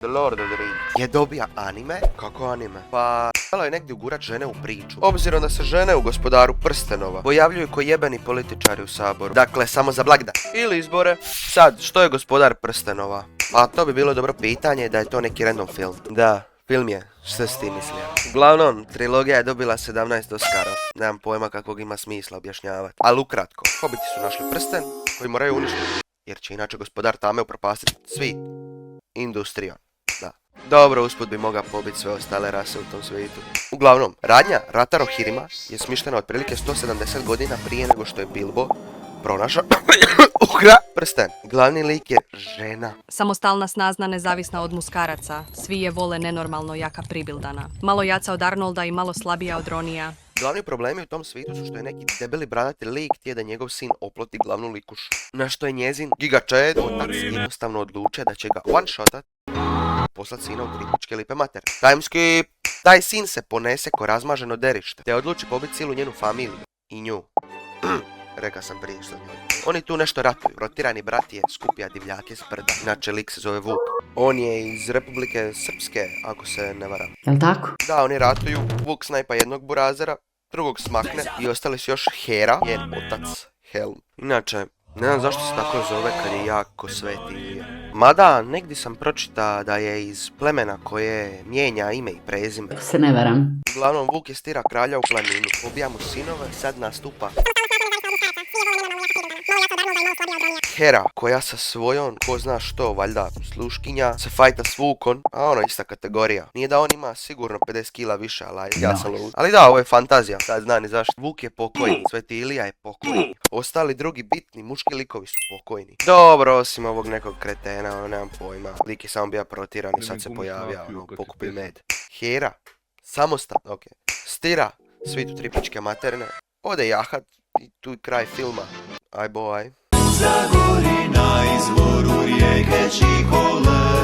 The Lord of the Rings je dobija anime. Kako anime? Pa htjelo je negdje ugurat žene u priču. Obzirom da se žene u Gospodaru prstenova pojavljuju ko jebeni političari u Saboru. Dakle, samo za blagdan ili izbore. Sad, što je Gospodar prstenova? A to bi bilo dobro pitanje da je to neki random film. Da, film je. Što si ti mislio? Uglavnom, trilogija je dobila 17 Oscara. Nemam pojma kakvog ima smisla objašnjavati. Ali ukratko, hobiti su našli prsten koji moraju uništiti. Jer će inače Gospodar tame upropastiti svijet. Industrija. Da. Dobro, usput bi mogao pobiti sve ostale rase u tom svijetu. Uglavnom, radnja Rataro Hirima je smištena otprilike 170 godina prije nego što je Bilbo pronašao prsten. Glavni lik je žena. Samostalna, snazna, nezavisna od muskaraca. Svi je vole nenormalno jaka pribildana. Malo jaca od Arnolda i malo slabija od Ronija. Glavni problemi u tom svijetu su što je neki debeli bradati lik htije da njegov sin oploti glavnu likušu. Na što je njezin gigačed otac jednostavno odlučio da će ga one-shotat, poslat sina u kritičke lipe mater. Timeskip! Taj sin se ponese ko razmaženo derište, te odluči pobiti cijelu njenu familiju. I nju. Reka sam prije što njoj. Oni tu nešto ratuju. Protirani brat je skupija divljake s brda. Inače lik se zove Vuk. On je iz Republike Srpske, ako se ne varam. Jel tako? Da, oni ratuju. Vuk snajpa jednog burazera, drugog smakne i ostali su još Hera, njen otac Helm. Inače, ne znam zašto se tako zove kad je jak ko Sveti Ilija. Mada, negdje sam pročita da je iz plemena koje mijenja ime i prezime. Se ne varam. Uglavnom, Vuk je stira kralja u planinu. Ubija mu sinove, sad nastupa Hera, koja sa svojom, ko zna što, valjda, sluškinja, se fajta s Vukom, a ono ista kategorija. Nije da on ima sigurno 50 kila više, ali ja sam lud. Ali da, ovo je fantazija, sad zna ni zašto. Vuk je pokojni, Sveti Ilija je pokojni. Ostali drugi bitni, muški likovi su pokojni. Dobro, osim ovog nekog kretena, ono, nemam pojma. Lik je samo bio protiran i sad se pojavio, ono, pokupi med. Hera, samostalno, okej. Stira, svitu tripičke materne, ode jahat i tu je kraj filma. Aj boj. Zagori na izvoru rijeke Čihole.